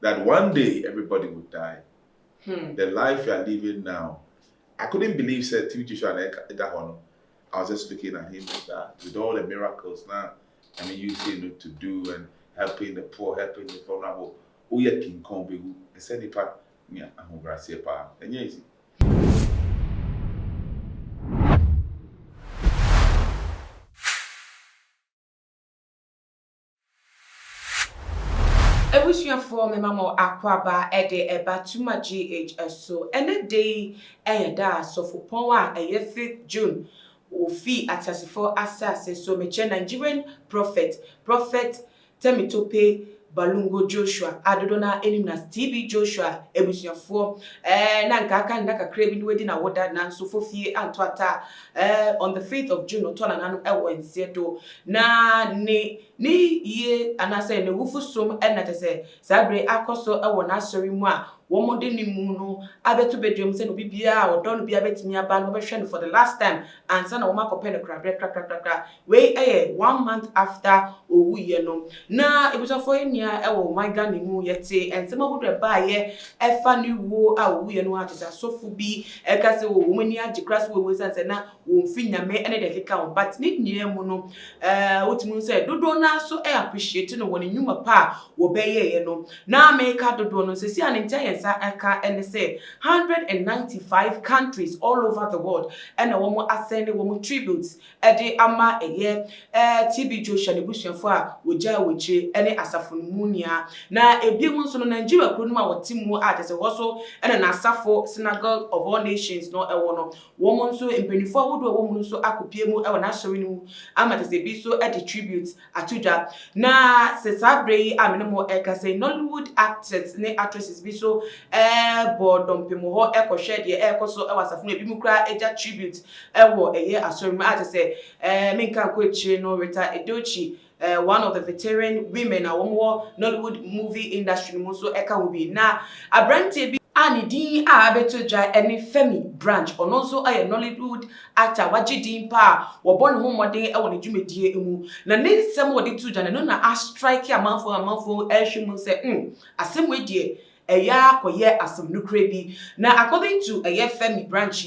that one day everybody would die. The life you are living now, I couldn't believe said TV Joshua that one. I was just looking at him like that with all the miracles now. I mean, you see to do and helping the poor, helping the vulnerable. Oh yeah, King Kong be who? I said, "Nipa, yeah, I'm gonna say pa." And yes. Ebusuafo me mama akwaba ede eba tuma GHS ene day eyeda sofopon a eye 5th June ofi atasifo asase so meche Nigerian prophet Temitope Balungo Joshua adodona enimna TB Joshua ebusuafo na nkaka ndaka krebi ni wedi na woda na nsofo fie antwata on the 5th of June otona nanu ewo nsiedo na ni ye anase ne wufu som enatese sabre akoso ewo na asori mu a wo de ni mu no abeto bedwem se no bibia odon bia betimi aba no behwe no for the last time ansa na wo makope no krakrakrakrakra we 1 month after owu ye no na ebusafo enia ewo my Ghana mu yete ensema hodo ba ye efa ni wo a owu ye no atisa sofu bi ekase wo mani agikras wo sense na wo mfinyame ene de keka but ni nia mu no otimu se dodo na so appreciate no woni nyuma pa wo beye ye no na America dodo no se si anentia eka ene say 195 countries all over the world and womo asende womo tributes ede ama eye TB Joshua ne busuafo a woja woche ene asafonmunia na ebiemu nso no Nigeria kro no ma wotimu a tese woso ene na asafo synagogue of all nations no ewo no womo nso empanifo wodo womo nso akopiemu ewo na asori no ama tese bi so ede tributes atuja na se sabre amenemo eka say Nollywood actors ne actresses bi so bodompemo ho ekohwe de ekoso ewasafo ebi mu kra eja tribute ewo eye asori ma atese menka ko echire no Rita Edochie one of the veteran women awomwo Nollywood movie industry mo so eka wo bi na abrante bi ani din a abetoja ene Femi Branch ono so aye Nollywood actor wagidin pa wo bon ho modern e woni dwumedie emu na ne sem wo de tuja no na a strike amanfo ehwemu se asem we die eya koye asem nukre bi na according to eye Femi Branch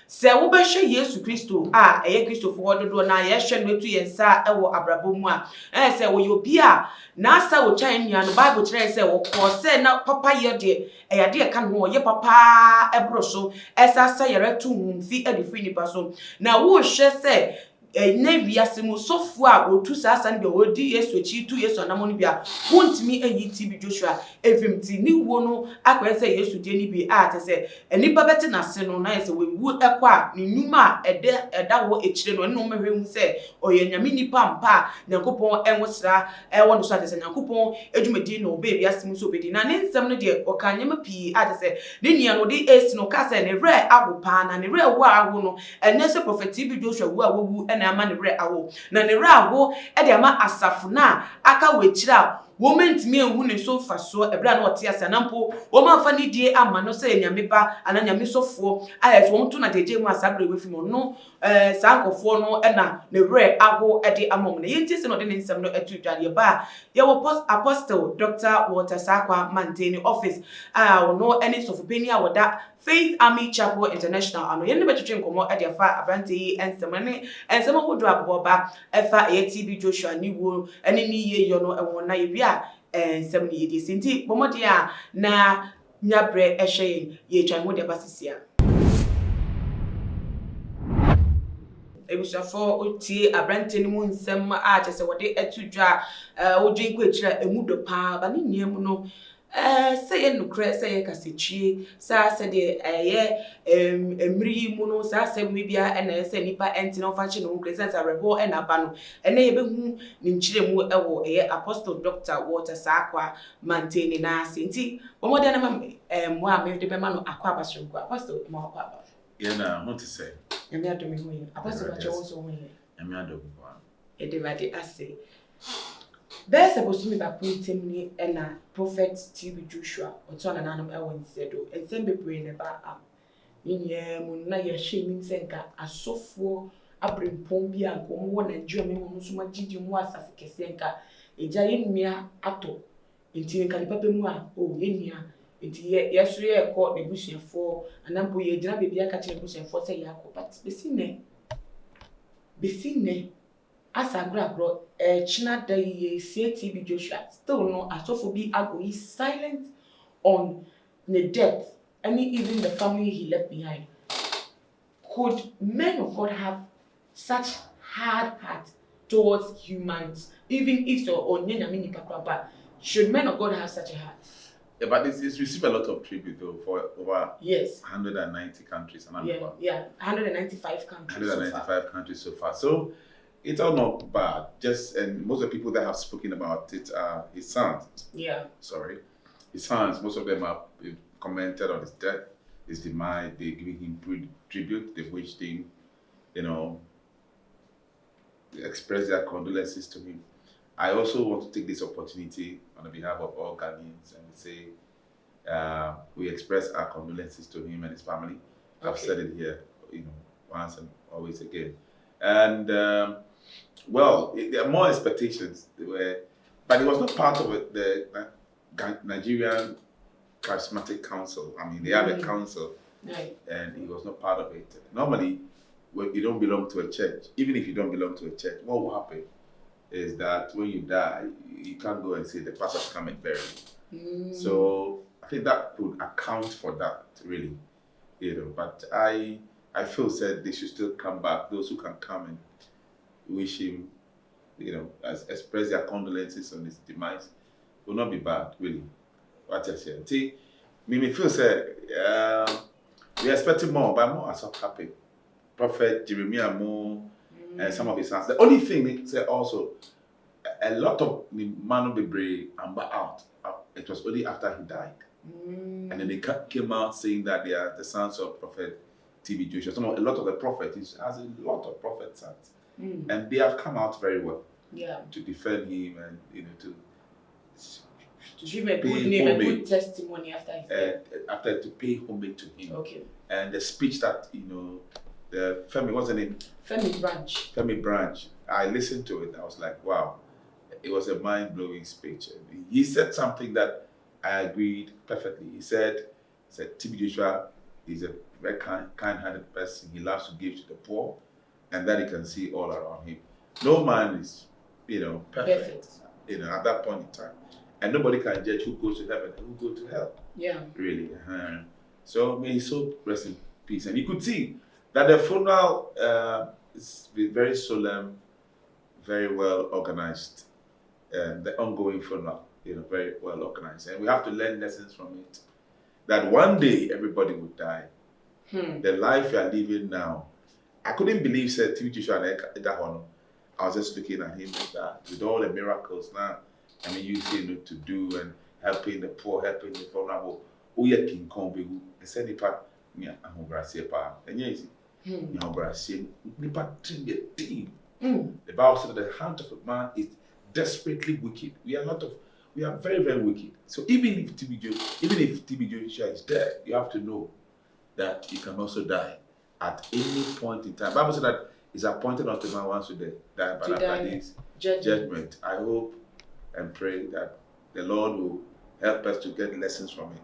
se wo be hwe Yesu Kristo a eye Kristofo wododo na ye hwe no etu yensa ewo abrabo mu a se wo yobi a na asa wo chan nua no Bible kire se wo ko se na papa ye de eya de ka no ye papa ebro so esa sa yere tu mfi edifri nipa so na wo hwe se na wiase mu sofu a otu sasa ne bi odi Yesu echi tu Yesu anamo ne bia wontimi eyi TB Joshua evimti ni wo no akwese Yesu die ni bi a tese enipa beti na se no na yese we wu ekwa ni nyuma eda wo echire no eno mehwe hu se oye nyame nipa mpa Nyankopon enwosra ewo no so atese Nyankopon edwumedi no be wiase mu so bedi na ne nsem no de okanyema pi a tese ne nia no de esi no ka se ne re agopa na ne re wo awo no enese prophet TB Joshua wu a wo na ama ne re awo na ne re awo e de ama asafo na aka wechira woman timi ehu ne so faso ebra na ote asa nampo woman fa ni die ama no se nyame ba ana nyame sofo ayes won to na jeje mu asabre wefi mo no sa nkofo no na ne re awo e de amom na yenti se no de ne nsem no etu dwade ba ye wo apostle Dr. Walter Sakwa maintain office no any sofopeni a woda Faith Army Chapel International ano ye ne betwetwe nkomo e de afa abrante yi ensem hodo aboba efa TB Joshua ni wo eni ni ye yo no ewo na ye ensem ni yedi sinti bomode a na nyabre ehwe ye twan ho de basisia ebusafo otie abrante ni mu nsem a chese wode etudwa odwen ko echira emudo pa ba ni niam no say ye nukre say ye kasechie sa se de emri mu no sa se mu bia ena se nipa enti no fa chi no kresen sa rebo ena ba no ena ye behu ni nchire mu ewo apostle Dr. Walter Sakwa maintain na senti bomode na mo a me de be ma no akwa abasronko apostle mo akwa aba ye na what to say emi adomi ho ye apostle ba chewo so ho ye emi adomi ho edevade ase there's supposed to be a point and prophet TB Joshua or turn an animal ewan said and send be brain about up in ye mun na ye shaming senka a software a bring pombia and come one and German so much did you was a senka a giant mere ato nti nka nipa bɛ mu a yɛnua nti yɛso yɛkɔ n'ebusuafoɔ anampo yɛgyina baabi aka kyerɛ n'ebusuafoɔ sɛ yɛakɔ but besi nnɛ asa agorɔ kyena da yi yɛsie TB Joshua still no asɔfo bi ago silent on the death and even the family he left behind. Could men of God have such hard heart towards humans, even if so or should men of God have such a heart? Yeah, but it's received a lot of tribute though for over 190 countries. 195 countries. 195 countries so far. So it's all not bad. And most of the people that have spoken about it are his sons. His sons, most of them have commented on his death, his demise. They're giving him tribute. They've wished him, express their condolences to him. I also want to take this opportunity on behalf of all Ghanaians and say we express our condolences to him and his family. Okay. I've said it here, once and always again. And there are more expectations. But it was not part of the Nigerian Charismatic Council. I mean, they have a council, and he was not part of it. Normally, when you don't belong to a church, even if you don't belong to a church, what will happen is that when you die, you can't go and say the pastor's come and bury you. So I think that would account for that, really. But I feel said they should still come back. Those who can come and wish him, express their condolences on his demise will not be bad, really. What I say. See, me feel say we are expecting more, but more are so happy. Prophet Jeremiah more and some of his sons. The only thing they say also, a lot of the man be brave and out. It was only after he died, and then they came out saying that they are the sons of Prophet TB Joshua. A lot of the prophets has a lot of prophet sons, and they have come out very well. To defend him and to give a good name, a good testimony after his death. After to pay homage to him. Okay. And the speech that the Femi, what's the name? Femi Branch. I listened to it. I was like, wow, it was a mind-blowing speech. He said something that I agreed perfectly. He said TB Joshua is a very kind-hearted person. He loves to give to the poor, and that he can see all around him. No man is, perfect. At that point in time, and nobody can judge who goes to heaven and who goes to hell. Yeah. Really. So may his soul rest in peace. And you could see that the funeral is very solemn, very well organized, and the ongoing funeral, very well organized. And we have to learn lessons from it. That one day everybody would die. The life we are living now, I couldn't believe said TB Joshua. I was just looking at him like that with all the miracles now. I mean, you see to do and helping the poor, helping the vulnerable. King Kong be send it back. I'm and yes, the Bible said that the heart of a man is desperately wicked. We are very, very wicked. So even if TB Joshua is dead, you have to know that you can also die at any point in time. The Bible said that it's appointed unto man once to die, but after this judgment. I hope and pray that the Lord will help us to get lessons from it,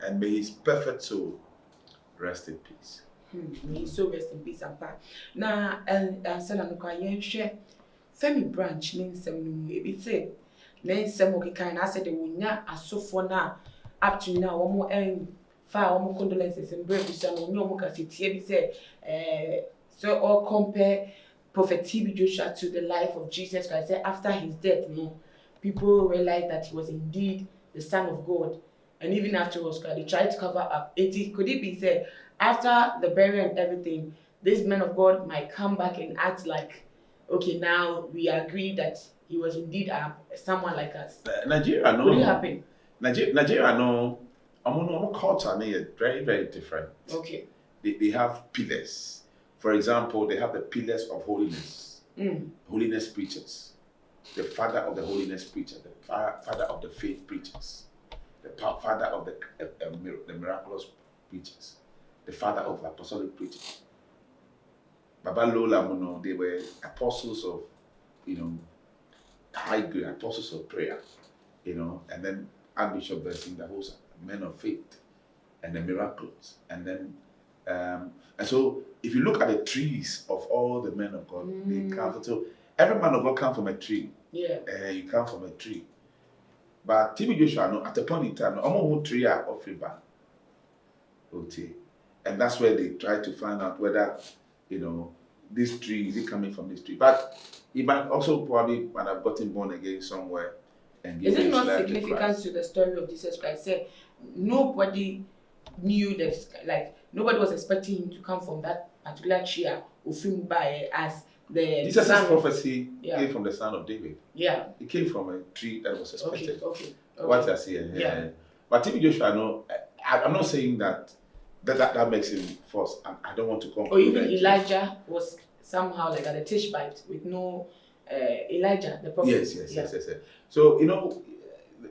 and may his perfect soul rest in peace. May his soul rest in peace, Papa. Now, and Femi Branch means some say, then some okay kind. I said they will not as so for now up to now. One more and fire, one more condolences and brave some no more can say, so all compare Prophet TB Joshua to the life of Jesus Christ. After his death, people realized that he was indeed the Son of God. And even afterwards, they tried to cover up. Could it be said, after the burial and everything, this man of God might come back and act like, okay, now we agree that he was indeed someone like us. Nigeria, no. Could it happen? Nigeria, no. Our culture is very, very different. Okay. They have pillars. For example, they have the pillars of holiness. Holiness preachers. The father of the holiness preacher, the father of the faith preachers, the father of the miraculous preachers, the father of apostolic preachers. Baba Lola Muno, they were apostles of, high grade, apostles of prayer, and then Archbishop Benson, that was men of faith and the miracles. And then, and so if you look at the trees of all the men of God, they come from, so every man of God comes from a tree. Yeah. You come from a tree. But TB Joshua, no, at a point in time, no, almost tree are offering back. Okay. And that's where they try to find out whether, this tree, is it coming from this tree? But he might also probably might have gotten born again somewhere and Is given it his not life to significant Christ. to the story of Jesus Christ? Say, nobody knew that, like, nobody was expecting him to come from that particular tree as the Jesus' son of- prophecy Yeah. came from the son of David. Yeah. It came from a tree that was expected. Okay. What I see. Yeah. But TB Joshua, no, I'm not saying that makes him false. I don't want to conclude. Or even that. Elijah was somehow like at a Tishbite with no Elijah, the prophet. Yes. So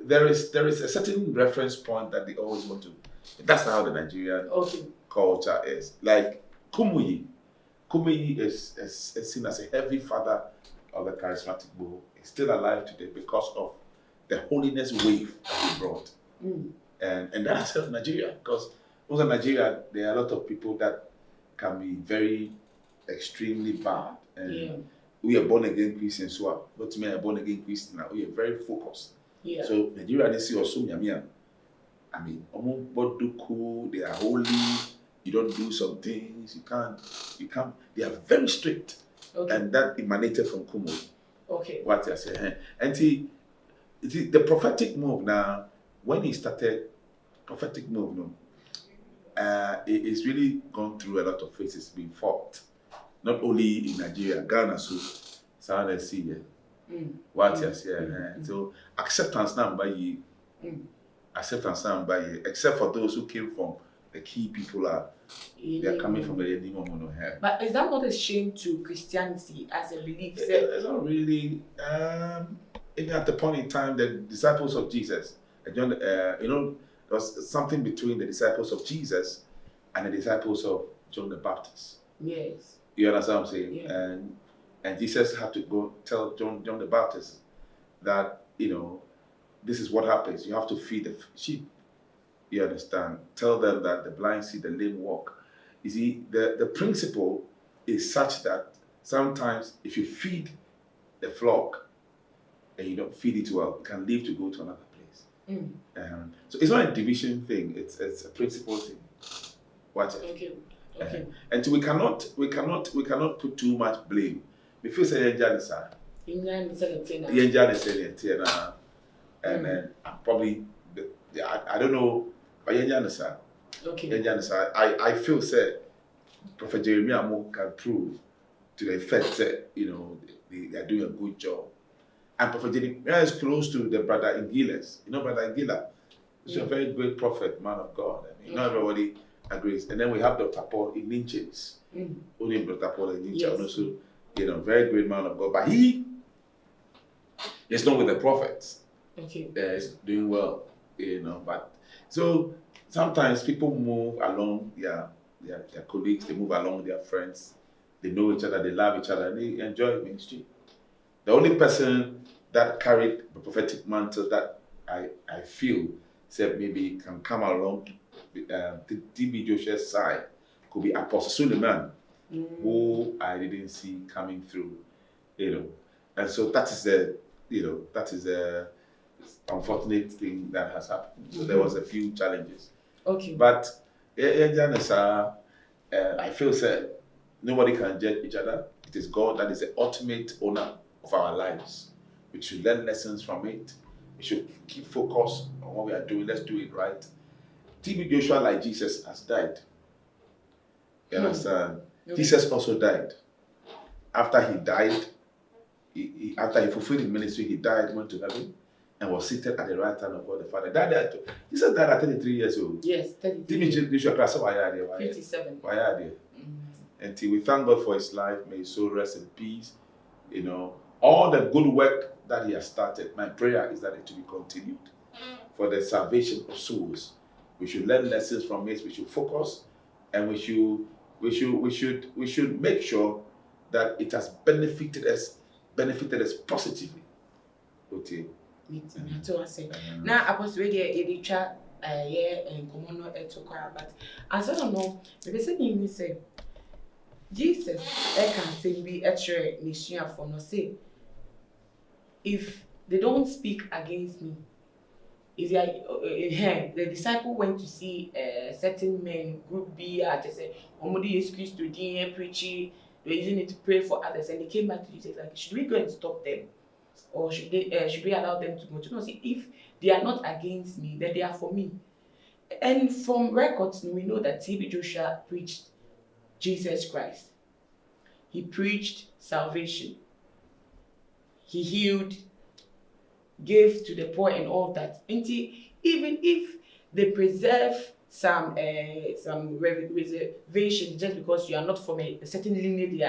there is a certain reference point that they always want to. That's how the Nigerian culture is. Like Kumuyi. Kumuyi is seen as a heavy father of the charismatic movement. He's still alive today because of the holiness wave that he brought. And that has helped Nigeria, because also in Nigeria there are a lot of people that can be very extremely bad. And we are born again Christians, but me are born again Christian now. We are very focused. Yeah. So Nigeria they see also Yamia. I mean, they are holy, you don't do some things, you can't, they are very strict. Okay. And that emanated from Kumo. Okay. What you're saying. And see, the prophetic move now, when he started, prophetic move, it's really gone through a lot of phases being fought. Not only in Nigeria, Ghana, so South and Sea. What you're saying. So acceptance now by you. Acceptance now by you, except for those who came from the key people they are coming from the Yedimo here. But is that not a shame to Christianity as a belief? It's not really. Even at the point in time, the disciples of Jesus, John, there was something between the disciples of Jesus and the disciples of John the Baptist. Yes. You understand what I'm saying? Yeah. And Jesus had to go tell John the Baptist that this is what happens. You have to feed the sheep. You understand? Tell them that the blind see, the lame walk. You see, the principle is such that sometimes if you feed the flock and you don't feed it well, it can leave to go to another place. So it's not a division thing. It's a principle thing. Watch it. Okay. And so we cannot put too much blame. Before say Janisa, and then probably I don't know, but Janisa. Okay. I feel said Prophet Jeremiah can prove to the effect that they are doing a good job. And Prophet Jeremiah is close to the brother Ingiles. Brother Ingila is a very great prophet, man of God. Not everybody agrees. And then we have Dr. Paul Ininches. Only Dr. Paul Ininches, also, very great man of God. But he is not with the prophets. Okay. He's doing well, But so sometimes people move along their colleagues, they move along their friends, they know each other, they love each other, and they enjoy ministry. The only person that carried the prophetic mantle that I feel said maybe can come along the TB Joshua's side could be Apostle Suleiman, who I didn't see coming through, And so that is the unfortunate thing that has happened. So there was a few challenges. Okay. But I feel said nobody can judge each other. It is God that is the ultimate owner of our lives. We should learn lessons from it. We should keep focus on what we are doing. Let's do it right. TB Joshua, like Jesus, has died. You understand? Okay. Jesus also died. After he died, after he fulfilled his ministry, he died, went to heaven, and was seated at the right hand of God the Father. Jesus died at 33 years old. Yes, 33. TB Joshua, why are there? 57. Why are there? Until we thank God for his life, may his soul rest in peace. All the good work that he has started, my prayer is that it will be continued for the salvation of souls. We should learn lessons from it. We should focus, and we should make sure that it has benefited us positively. Okay. meeting to us. Now, I was ready a chat and common to cry, but I don't know. Maybe saying you say, Jesus, I can say be a trade nation for no say. If they don't speak against me, if they are, the disciple went to see certain men, group B, they say, Omodi is Christ to DM preaching, they're using it to pray for others, and they came back to Jesus like, should we go and stop them? Or should we allow them to go? You know, see, if they are not against me, then they are for me. And from records, we know that TB Joshua preached Jesus Christ. He preached salvation. He healed, gave to the poor and all of that. And even if they preserve some reservation just because you are not from a certain lineage,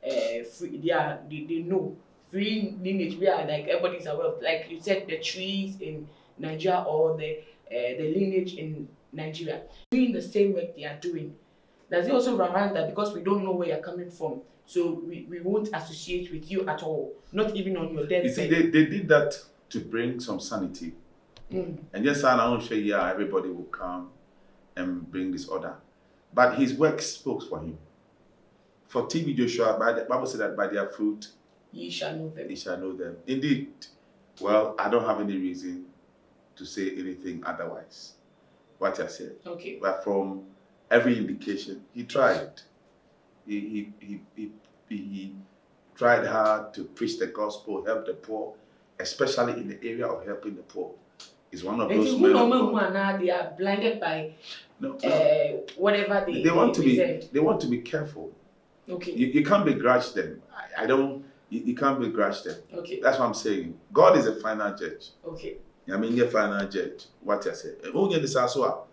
they know free lineage. We are like everybody's aware of, like you said, the trees in Nigeria or the lineage in Nigeria doing the same work they are doing. Does it also remind that because we don't know where you're coming from, so we won't associate with you at all, not even on your deathbed? You see, they did that to bring some sanity. And just I don't say, yeah, everybody will come and bring this order. But his work spoke for him. For TB Joshua, the Bible said that by their fruit, ye shall know them. Ye shall know them. Indeed. Well, I don't have any reason to say anything otherwise. What I said. Okay. But from every indication, he tried. He tried hard to preach the gospel, help the poor, especially in the area of helping the poor. He's one of those men of God. They are blinded by whatever they want to be careful. Okay. You can't begrudge them. You can't begrudge them. Okay. That's what I'm saying. God is a final judge. Okay. I mean, you're a final judge. What I say. Only this as well.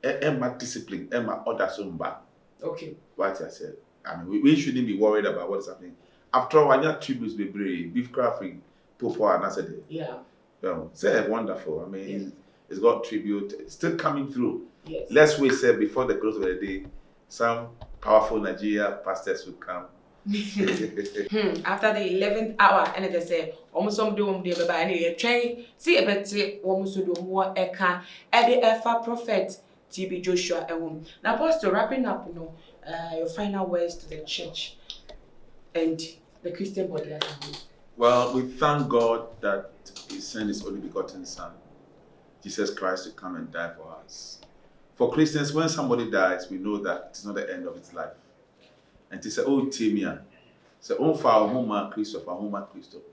Emma discipline, Emma order sumba. Okay. What I said. I mean, we shouldn't be worried about what is happening. After all, when your tributes be brave, beef crafting, popo and that's it. Yeah. Well, say wonderful. I mean, it's got tribute. It's still coming through. Yes. Let's wait, say before the close of the day, some powerful Nigeria pastors will come. After the 11th hour, and they say, almost some do by any train, see a better, almost do more eka, at the Alpha Prophet TB Joshua. Now, Pastor, wrapping up, your final words to the church and the Christian body as a whole. Well, we thank God that He sent His only begotten Son, Jesus Christ, to come and die for us. For Christians, when somebody dies, we know that it's not the end of his life. And to say, oh, Timia, say, oh, for our home, Christopher, home, Christopher.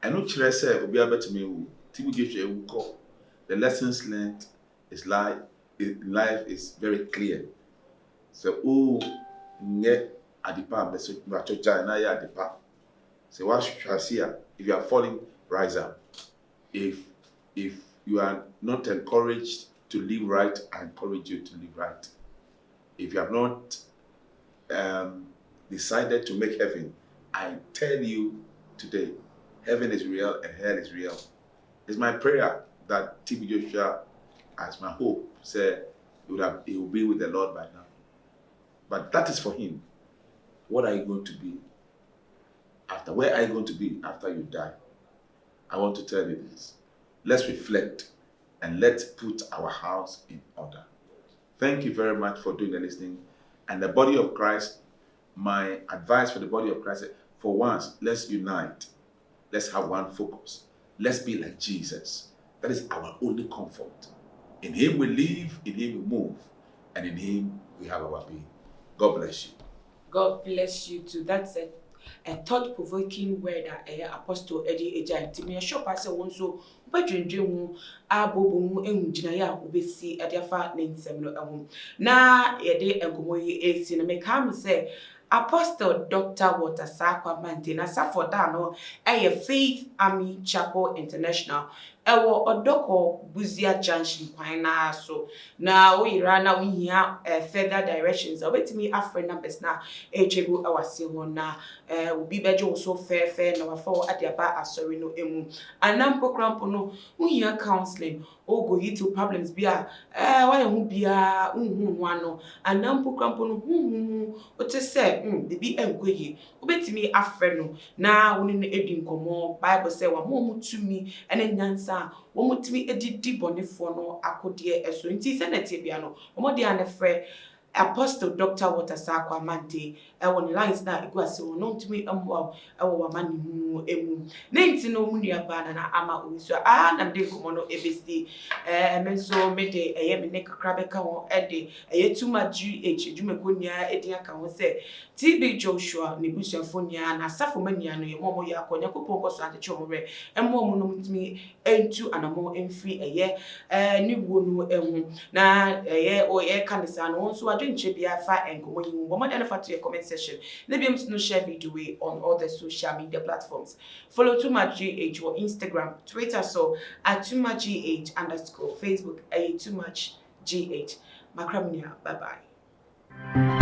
And no chile say, will be able to me, the lessons learned is life is very clear. So, oh, net at the palm, the China. So, what should I see? If you are falling, rise up. If you are not encouraged to live right, I encourage you to live right. If you have not decided to make heaven, I tell you today, heaven is real and hell is real. It's my prayer that TB Joshua, as my hope, said he will be with the Lord by now. But that is for him. What are you going to be after? Where are you going to be after you die? I want to tell you this. Let's reflect and let's put our house in order. Thank you very much for doing the listening. And the body of Christ, my advice for the body of Christ, for once, let's unite. Let's have one focus. Let's be like Jesus. That is our only comfort. In Him we live, in Him we move, and in Him we have our being. God bless you. God bless you too. That's a thought-provoking word that Apostle Eddie Eja Timmy shop as a one so badwendwe abobo engyina ya obesi adefa ne nsem no ehom na yede enkomo yi esi na make am say Apostle Dr. Walter Sakwa Mante na safoda no Faith Army Chapel International ewo odoko Buzia Junction kwan na so na we na uhia further directions obetimi afre numbers na echegu awase ho na obi beje so fair na wafo adiaba asori no emu anampo krampo no uhia counseling go into problems bia why hu bia hu ano anampo krampo no hu o te se bibi enkoyi obetimi afre no na woni no edi nkomo bible say wa mo mutumi ene nyansa wo mutumi edidi bonefo no akode eso nti se na tie bia no mo de anefre Apostle Dr. Watersakwa Mante won lines na iguase won ntumi amwa wa mani hu emu na nti no mu nua ba na ama owiso na mde komo no ebesi menso mede me ne kakra beka won ede tuma GH dwumakonia edi aka won se TB Joshua ne busuafonia na safo mania no ye momo ya akonya kopon koso ade chomwe emo mu no mtumi entu anamo emfri ni wo no ehu na o kanisa no nso adwenche bia fa enkomo yi wo mo dey to your comment section na be no share video on all the social media platforms. Follow Tuma GH or Instagram, Twitter so at Tuma GH _ Facebook Too Much GH. Makramnia, bye bye.